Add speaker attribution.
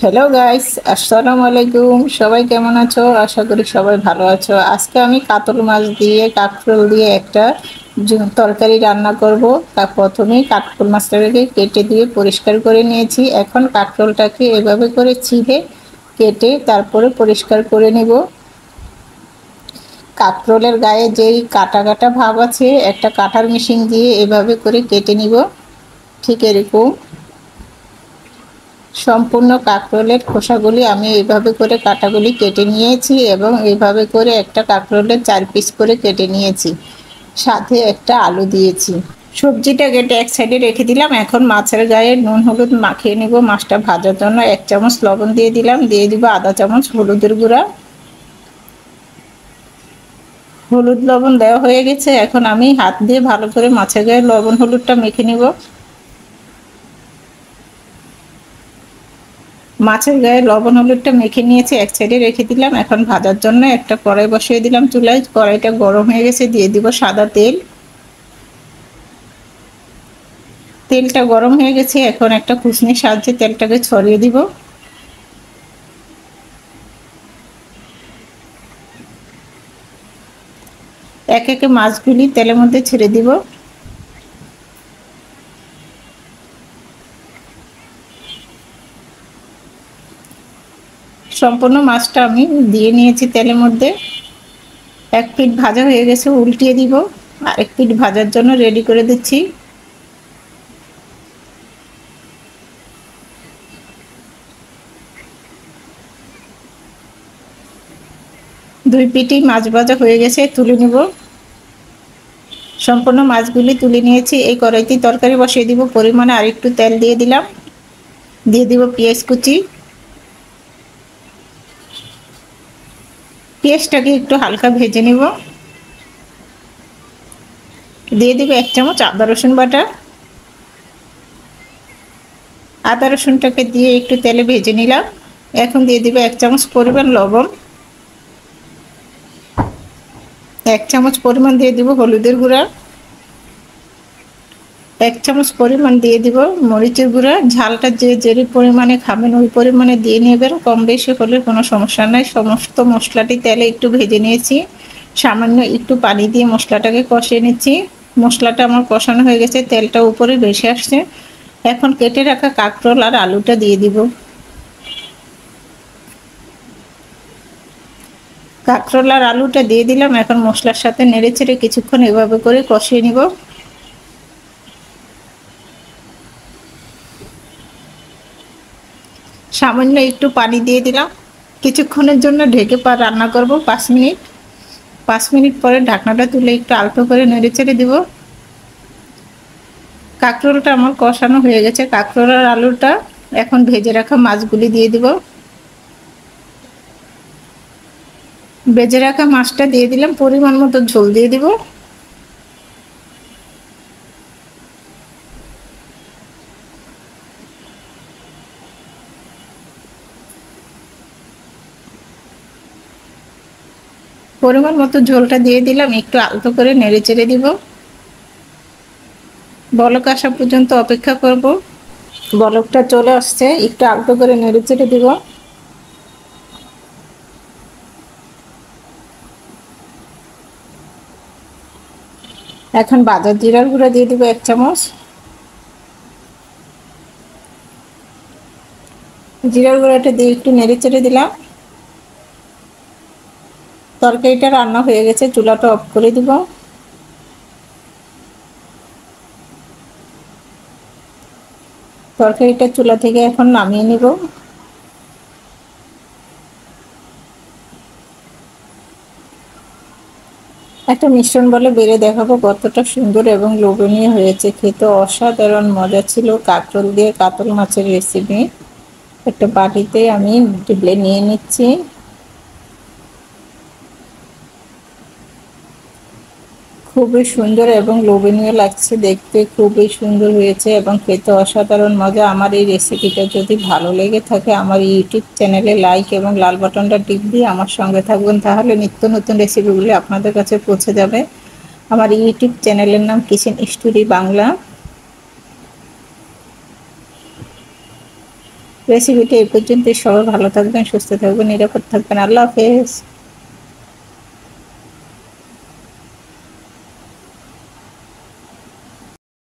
Speaker 1: Hello guys, আসসালামু আলাইকুম। সবাই কেমন আছো? আশা করি সবাই ভালো আছো। আজকে আমি কাতল মাছ দিয়ে কাঁকরোল দিয়ে একটা তরকারি রান্না করব। তার প্রথমেই কাতল মাছটাকে কেটে দিয়ে পরিষ্কার করে নিয়েছি। এখন কাঁকরোলটাকে এভাবে করে ছিলে কেটে তারপরে পরিষ্কার করে নেব। কাঁকরোলের গায়ে যেই কাটা কাটা ভাব আছে, একটা কাটার মেশিন দিয়ে এভাবে করে কেটে নিব। ঠিক এরকম সম্পূর্ণ কাঁকরোলের খোসাগুলি আমি এইভাবে করে কাটাগুলি কেটে নিয়েছি এবং এইভাবে করে একটা কাঁকরোলের 4 পিস করে কেটে নিয়েছি, সাথে একটা আলু দিয়েছি। সবজিটা কেটে এক সাইডে রেখে দিলাম। এখন মাছের গায়ে নুন হলুদ মাখিয়ে নিব। মাছটা ভাজার জন্য 1 চামচ লবণ দিয়ে দিলাম, দিয়ে দিব আধা চামচ হলুদের গুঁড়া। হলুদ লবণ দেওয়া হয়ে গেছে। এখন আমি হাত দিয়ে ভালো করে মাছের গায়ে লবণ হলুদটা মেখে নিব। মাছের গায়ে লবণ হলুদটা মেখে নিয়েছি, এক সাইডে রেখে দিলাম। এখন ভাজার জন্য একটা কড়াই বসিয়ে দিলাম চুলায়। কড়াইটা গরম হয়ে গেছে, দিয়ে দিব সাদা তেল। তেলটা গরম হয়ে গেছে, এখন একটা খুসনির সাহায্যে তেলটাকে ছড়িয়ে দিব। এক একে মাছগুলি তেলের মধ্যে ছেড়ে দিব। সম্পূর্ণ মাছটা আমি দিয়ে নিয়েছি তেলের মধ্যে। এক পিঠ ভাজা হয়ে গেছে, উল্টিয়ে দিব। আরেক পিঠ ভাজার জন্য রেডি করে দিচ্ছি। দুই পিঠই মাছ ভাজা হয়ে গেছে, তুলে নিব। সম্পূর্ণ মাছগুলি তুলে নিয়েছি। এই কড়াইতে তরকারি বসিয়ে দিব। পরিমাণে আরেকটু তেল দিয়ে দিলাম, দিয়ে দিব পেঁয়াজ কুচি। পেঁয়াজটাকে একটু হালকা ভেজে নিব। দিয়ে দিব 1 চামচ আদা রসুন বাটা। আদা রসুনটাকে দিয়ে একটু তেলে ভেজে নিলাম। এখন দিয়ে দিব 1 চামচ পরিমাণ লবণ। 1 চামচ পরিমাণ দিয়ে দিব হলুদের গুঁড়া। 1 চামচ পরিমাণ দিয়ে দিব মরিচের গুঁড়া। ঝালটা যে যেরকম পরিমাণে খাবেন ওই পরিমাণে দিয়ে নেবেন, কম বেশি হলে কোনো সমস্যা নাই। সমস্ত মশলাটি তেলে একটু ভেজে নিয়েছি। সামান্য একটু পানি দিয়ে মশলাটাকে কষিয়ে নিচ্ছি। মশলাটা আমার কষানো হয়ে গেছে, তেলটা উপরে ভেসে আসছে। এখন কেটে রাখা কাঁকরোল আর আলুটা দিয়ে দিব। কাঁকরোল আর আলুটা দিয়ে দিলাম। এখন মশলার সাথে নেড়ে চেড়ে কিছুক্ষণ এভাবে করে কষিয়ে নিব। সামান্য একটু পানি দিয়ে দিলাম। কিছুক্ষণের জন্য ঢেকে রান্না করব 5 মিনিট। 5 মিনিট পরে ঢাকনাটা তুলে একটু আলতো করে নেড়ে চেড়ে দিব। কাঁকরোলটা আমার কষানো হয়ে গেছে। কাঁকরোল আর আলুটা এখন ভেজে রাখা মাছগুলি দিয়ে দিব। ভেজে রাখা মাছটা দিয়ে দিলাম, পরিমাণ মতো ঝোল দিয়ে দিব। পরিমাণ মতো ঝোলটা দিয়ে দিলাম, একটু আলতো করে নেড়ে চেড়ে দিব। বলক আসা পর্যন্ত অপেক্ষা করব। বলকটা চলে আসছে, একটু আলতো করে নেড়ে চেড়ে দিব। এখন বাজার জিরার গুঁড়া দিয়ে দিব 1 চামচ। জিরার গুঁড়াটা দিয়ে একটু নেড়ে চেড়ে দিলাম। তরকারিটা রান্না হয়ে গেছে, চুলাটা অফ করে দিব। তরকারিটা চুলা থেকে এখন নামিয়ে নিব। একটা মিশ্রণ বলে বেড়ে দেখাবো কতটা সুন্দর এবং লোভনীয় হয়েছে। খেতে অসাধারণ মজা ছিল। কাঁকরোল দিয়ে কাতল মাছের রেসিপি একটা বাটিতে আমি ঢেলে নিয়ে নিচ্ছি। খুবই সুন্দর এবং লোভনীয় লাগছে দেখতে, খুবই সুন্দর হয়েছে এবং খেতে অসাধারণ মজা। আমার এই রেসিপিটা যদি ভালো লেগে থাকে আমার ইউটিউব চ্যানেলে লাইক এবং লাল বাটনটা টিপ দিয়ে আমার সঙ্গে থাকবেন, তাহলে নিত্য নতুন রেসিপিগুলি আপনাদের কাছে পৌঁছে যাবে। আমার ইউটিউব চ্যানেলের নাম কিচেন স্টোরি বাংলা। রেসিপিটি এই পর্যন্তই। সবাই ভালো থাকবেন, সুস্থ থাকবেন, নিরাপদ থাকবেন। আল্লাহ হাফেজ।